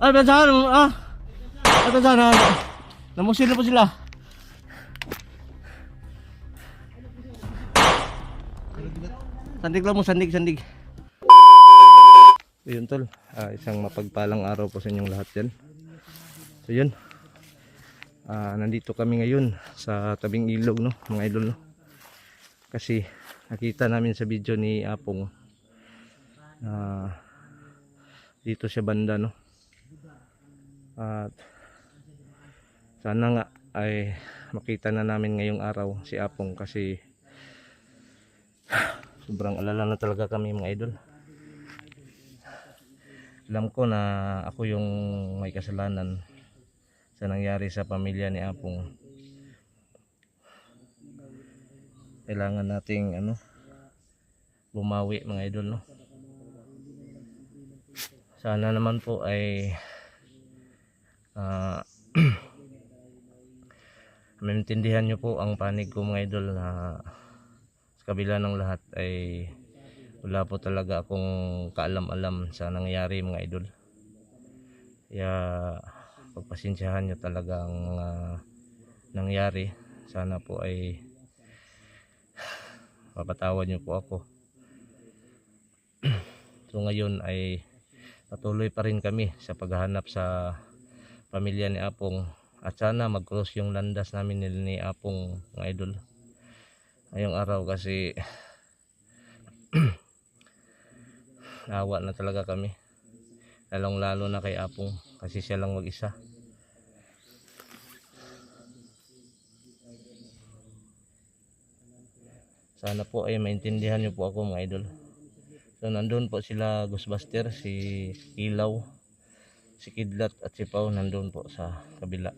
Ay, bensahan. Ito sana. Namusin na po sila. Sandig lang mo, sandig. Ayun tol, isang mapagpalang araw po sa inyong lahat yan. So yun, nandito kami ngayon sa tabing ilog, no, mga idol, no. Kasi nakita namin sa video ni Apong dito siya banda, no. At sana nga ay makita na namin ngayong araw si Apong kasi sobrang alala na talaga kami, mga idol. Alam ko na ako yung may kasalanan sa nangyari sa pamilya ni Apong. Kailangan nating bumawi, mga idol, no. Sana naman po ay maintindihan nyo po ang panig ko, mga idol, na sa kabila ng lahat ay wala po talaga akong kaalam-alam sa nangyari, mga idol. Kaya pagpasensyahan nyo talaga ang nangyari. Sana po ay papatawad nyo po ako. So ngayon ay patuloy pa rin kami sa paghahanap sa pamilya ni Apong. At sana mag-cross yung landas namin ni Apong, mga idol, ngayong araw kasi nawa na talaga kami, lalong lalo na kay Apong kasi siya lang mag-isa. Sana po ay maintindihan nyo po ako, mga idol. So nandun po sila Ghostbuster, si Ilaw, si Kidlat at si Pau nandun po sa kabila.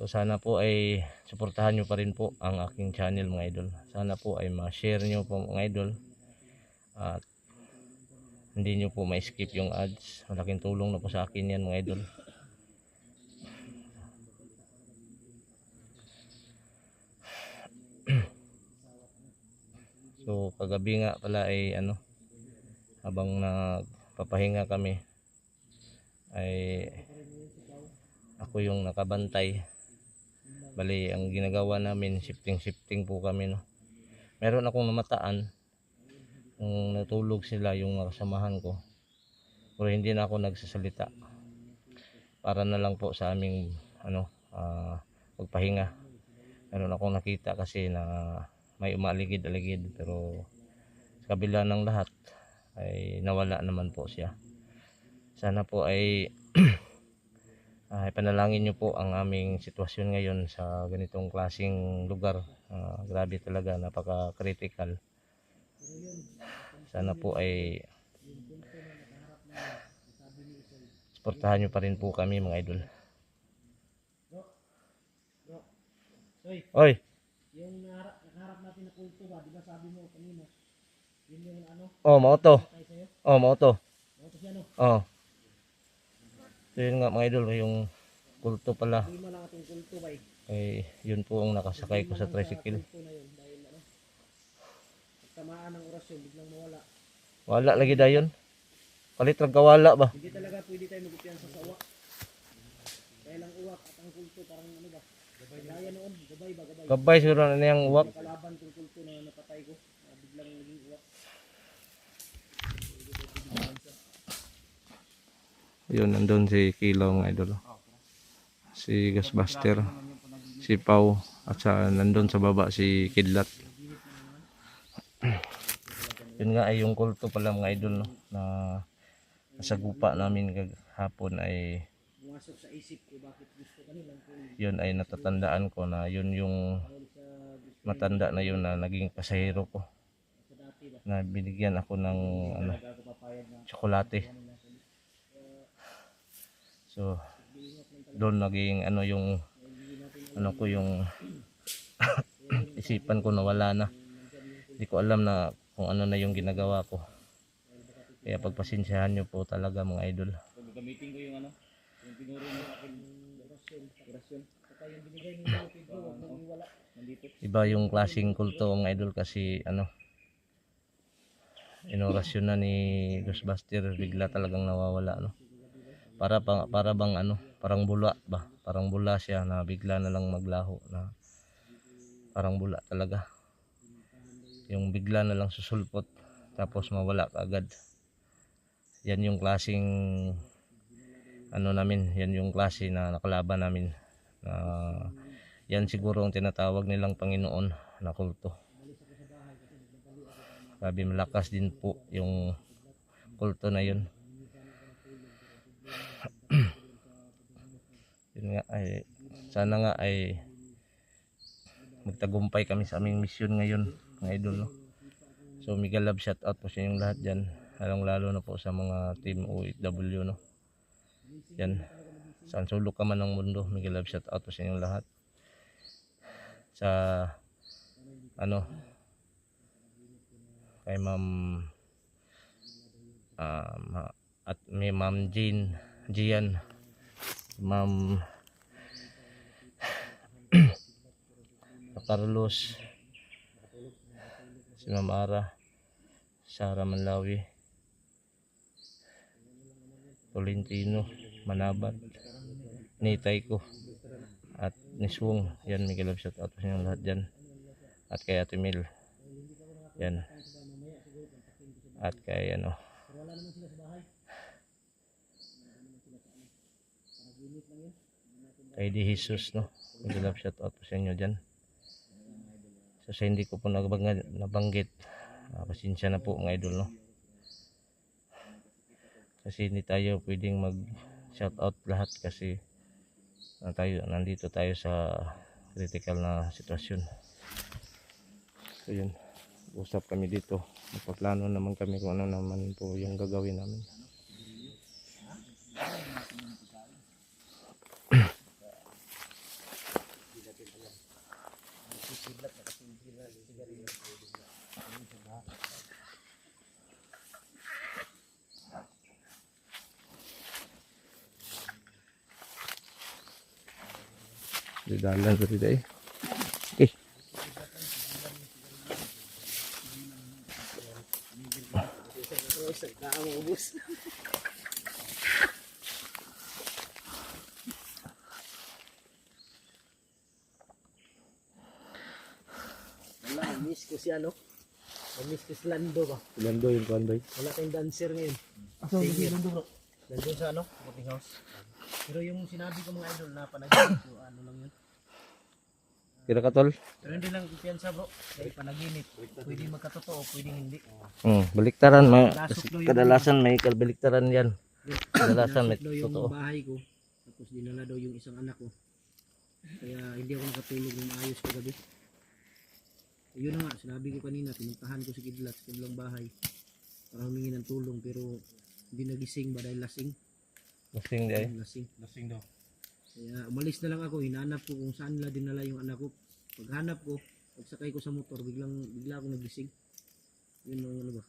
So sana po ay suportahan nyo pa rin po ang aking channel, mga idol. Sana po ay ma-share nyo po, mga idol. At hindi nyo po ma-skip yung ads. Malaking tulong na po sa akin yan, mga idol. So kagabi nga pala ay habang nagpapahinga kami ay ako yung nakabantay. Bali ang ginagawa namin, shifting po kami, no. Meron akong namataan nung natulog sila yung kasamahan ko, pero hindi na ako nagsasalita para na lang po sa aming pagpahinga. Meron akong nakita kasi na may umaligid-aligid, pero sa kabila ng lahat ay nawala naman po siya. Sana po ay panalangin nyo po ang aming sitwasyon ngayon sa ganitong klaseng lugar. Grabe talaga, napaka-critical. Sana po ay suportahan nyo pa rin po kami, mga idol. Oy! Yung nakaharap natin na kulto ba, di ba sabi mo kanina? Yun yung mauto. Mauto. Mauto siya, no? So yun nga, mga idol, yung kulto pala. Hindi man lang ating kulto ba eh. Eh, yun po ang nakasakay ko sa tricycle. Kulto na yun dahil tamaan ng orasyon, biglang mawala. Wala lagi dayon. Palit rag kawala ba? Hindi talaga pwede tayo mag-upiyansa sa uwak. Dahil ang uwak at ang kulto parang ba? Gaya noon, gabay ba? Gabay siguro na niyang uwak. Kalaban kong kulto na napatay ko. Biglang naging uwak. Yun, nandun si Kilaw, mga idol. Si Ghostbuster, si Pau, at nandun sa baba si Kidlat. Yun nga ay yung kulto pala, mga idol, no, na nasagupa namin hapon ay Pumasok sa isip ko bakit gusto kanila. yun ay natatandaan ko na yun yung matanda na yun na naging pasahero ko, na binigyan ako ng tsokolate. So doon naging yung yung isipan ko nawala na. Hindi ko alam na kung ano na yung ginagawa ko. Kaya pagpasensyahan nyo po talaga, mga idol. Gamitin ko yung yung tinuro mo akin orasyon. Saka yung binigay ni Pedro, wag mong iwala. Nandito. Iba yung klaseng kulto, mga idol, kasi inorasyon na ni Ghostbuster, bigla talagang nawawala, no? Para bang ano, parang bula ba? Parang bula siya na bigla na lang maglaho, na parang bula talaga. Yung bigla na lang susulpot tapos mawala kaagad. Yan yung klaseng ano namin, yan yung klase na nakalaban namin. Yan siguro ang tinatawag nilang Panginoon na kulto. Grabe, malakas din po yung kulto na yun. Yun nga ay, sana nga ay magtagumpay kami sa aming mission ngayon, mga idol, no? So mega love shout out po sa inyong lahat dyan, lalong lalo na po sa mga team OFW, no? Yan, saan sulok ka man ng mundo, mega love shout out po sa inyong lahat. Sa ano, kay ma'am at may ma'am Gian, ma'am Carlos, si ma'am Ara, Sara Manlawi, Tolentino, Manabat, Nitay ko, at Niswong. Yan, mega love shout out sa inyong lahat dyan. At kay Ate Mil, yan, at kay ano, kay Di Jesus, no? Mega love shout out sa inyo dyan. So sa hindi ko po nabanggit, pasensya na po, mga idol, no? Kasi hindi tayo pwedeng mag shout out lahat kasi nandito tayo sa critical na sitwasyon. So yun, usap kami dito, magpaplano naman kami kung ano naman po yung gagawin namin. Di dalan ko dito eh. Okay. Wala, miss ko siya, no? Miss ko si Lando ba? Lando yung kuhan ba? Wala tayong dancer ngayon. Asa ba si Lando bro? Nandun sa ano? Boarding house. Pero yung sinabi ko mga idol na panaginip ko, ano lang yun. Kira ka tol? Pero hindi lang kumpiyansa bro. Dahil panaginip. Pwedeng magkatotoo, pwedeng hindi. Baliktaran. Lasok daw yung- Kadalasan may kabaliktaran yan. Kadalasan may Nasok daw yung totoo. bahay ko. Tapos dinala daw yung isang anak ko. Kaya hindi ako nakatulog ng maayos kagabi. Yun na nga, sinabi ko kanina, pinuntahan ko si Kidlat sa kabilang bahay para humingi ng tulong, pero hindi nagising ba dahil lasing? Lasing di ay. Lasing. Lasing daw. Kaya umalis na lang ako, hinanap ko kung saan nila dinala yung anak ko. Paghanap ko, pagsakay ko sa motor, bigla ako nagising. Yun ang ano ba.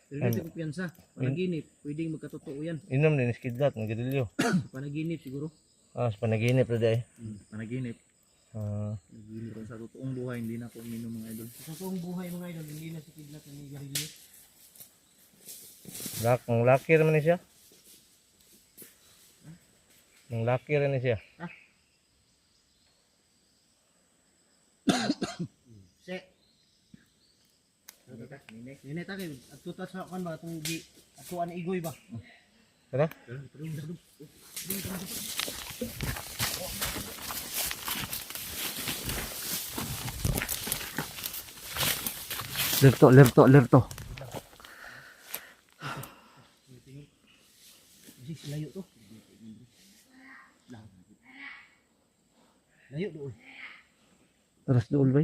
Pero dito ko piyansa, panaginip, pwedeng magkatotoo yan. Inom din iskidlat, nagdilyo. Panaginip siguro. Sa panaginip na di ay. Panaginip. Panaginip. Pero sa totoong buhay, hindi na ako uminom mga idol. Sa totoong buhay mga idol, hindi na si Kidlat na nigarilyo. Ang laki naman ni siya. Ang laki rin ni siya. Se. Nene ta kay at tutas sa kan ba atong gi atuan igoy ba. Tara. Lerto. Sis layo to. Layo doon. Taras dool ba?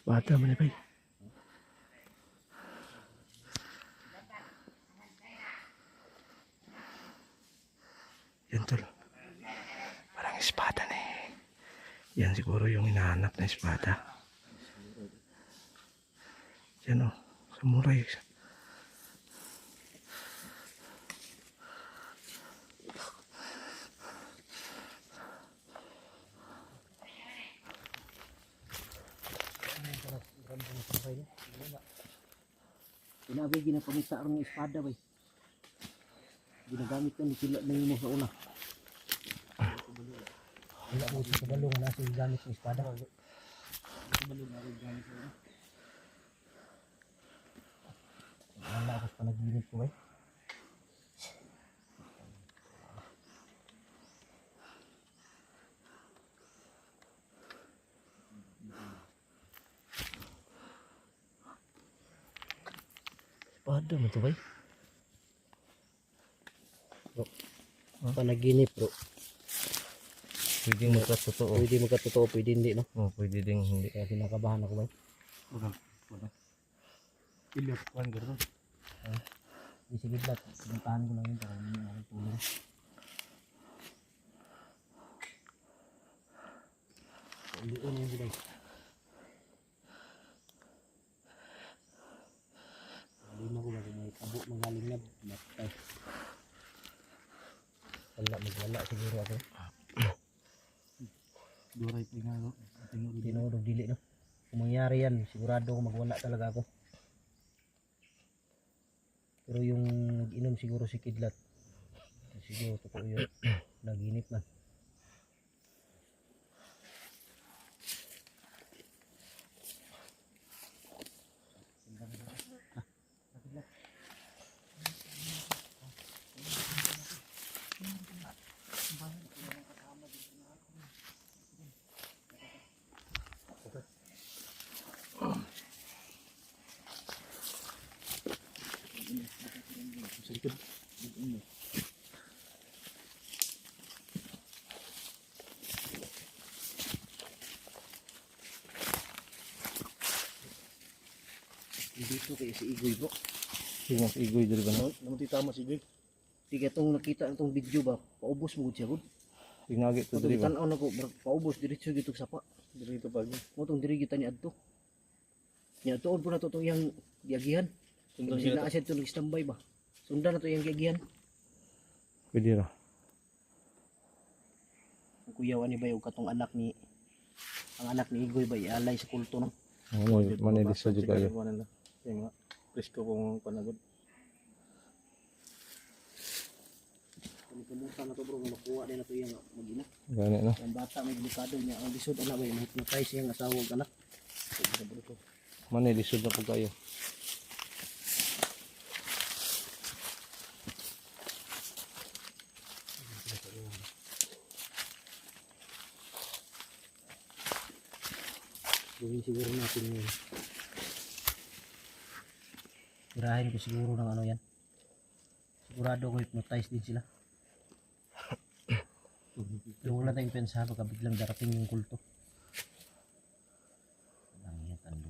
Bata man ba? Yan tol. Yan siguro yung hinahanap na espada. Yan o, samurai. Inabi ginapamita ang espada bay. Ginagamit ko ni sila na yun mo sa una. Wala mo sa kabalong na sa gamit ng espada. Kabalong na rin gamit sa una. Wala ako sa panaginip ko bay. Espada mo to bay. Bro. Panaginip bro. Pwede magkatotoo. Pwede magkatotoo, pwede hindi no. Oh, pwede ding hindi. Kaya kinakabahan ako bay. Ilyap, kuhan gano'n. Sige lang, pinuntahan ko lang yun para hindi ako tulong. Hindi ko na yun guys. Hindi na ko ba kung may tabo magaling na matay. Wala, magwala siguro ako. Duray pa nga, no? Tinurog dili no. Kung mangyari yan, sigurado ko magwala talaga ako. Pero yung nag-inom siguro si Kidlat. Siguro totoo yun. Naginip man. Sa likod. Dito kayo si Igoy bro. Sige, mas igoy dali ba na? Naman titama si Jay. Tiga itong nakita itong video ba, paubos mo siya gud. Ignagi to Ito dali ba? tanaw na ko, paubos diretso gito sa pa. Dito pa niya. Mo tong diri kita ni adto. Nya tuod po na to tong yang giagihan. Sundan Sila siya. asya to nag-standby ba. Sundan na to yang giagihan. Pwede ra. Ang kuyawan ni Bay og katong anak ni ang anak ni Igoy ba ialay sa kulto no. Ano, manilisod yung kayo. Yung nga. Presko kung panagod. Kung kumusta na to bro, makuha din na to yang mag-ina. Gani no? Ang bata may delikado niya, ang lisod ana ba matay siyang asawa ug anak. Sa bro to. Manilisod na po kayo. Gawin siguro natin yun. Tirahin ko siguro ng ano yan. Sigurado ko hypnotize din sila. Pero wala tayong pensa baka biglang darating yung kulto.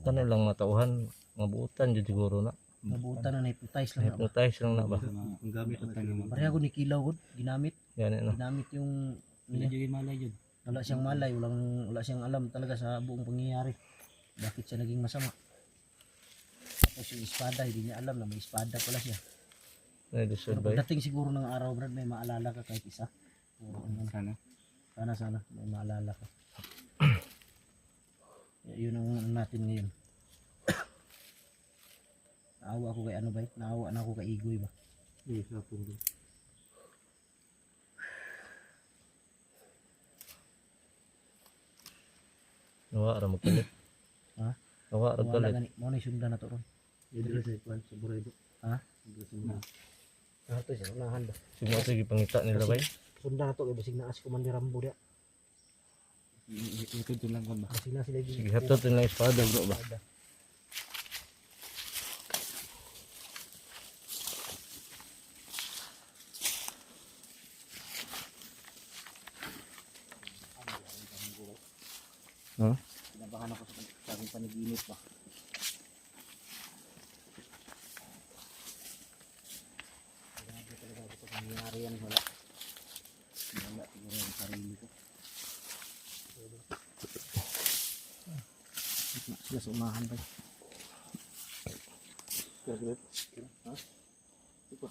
Tanay lang matauhan, mabuutan dyan siguro na. Nabutan na hypnotize lang na ba? Hypnotize lang na ba? Ang gamit ng tanong. Pareha ko ni Kilaw gud, ginamit. Gani no? Ginamit yung Malay yun. wala siyang malay, wala siyang alam talaga sa buong pangyayari. Bakit siya naging masama? Tapos yung espada, hindi niya alam na may espada pala siya. Manilisod Pero ba? pagdating siguro ng araw, Brad, may maalala ka kahit isa. Oo, Sana. sana, may maalala ka. Yun ang ano natin ngayon. Naawa ako kay ano ba? Naawa na ako kay Igoy ba? Hindi, sa punto. Nawa ra magkalit. Ha? Nawa ra Wala kalit. gani, mo na sundan na to ron. Dito sa ikwan, sa Boraido. Ha? Dito sa mga. Ano to siya, unahan ba? Sige sige pangita nila ba? Sundan na to, kay basig na as Commander Rambo dia. Ikod ko lang ba? Basig na sila Sige hatot nila espada bro ba? Ha? Kinabahan ako sa aking panaginip ba? Grabe talaga ito pangyayari yan, wala. Wala siguro yung sarili ko. Sila sa unahan ba? Ha? Ito.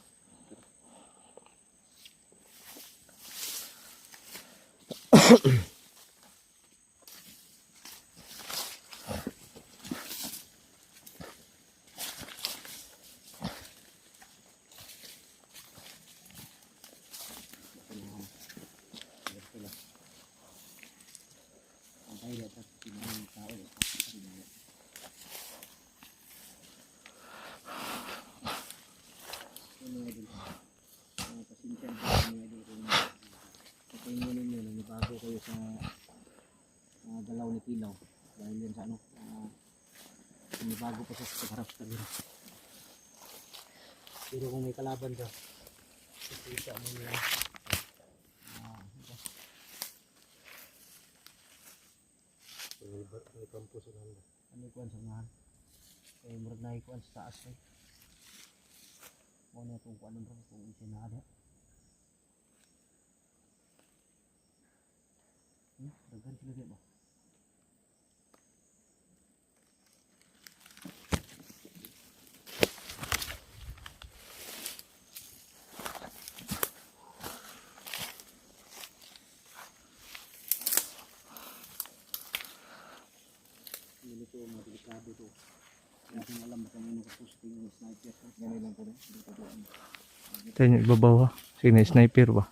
Antay dito at pinang tao. Pasensya na mga idol kung kapag ninyo nanibago kayo sa galaw ni Pinaw dahil yun sa ano nanibago pa siya sa harap sa biro. Pero kung may kalaban ka isa mo nila May kampo sa nanda. ano ikuan sa unahan kaya murag na ikuan sa taas eh. Muna itong kuan bro kung isinada. Dagan sila di ba? Hindi ito mga delikado ito. Hindi ko alam kung ano kapusting yung sniper. Ganun lang po rin. Ito yung ibabaw ha. Sige na, sniper ba?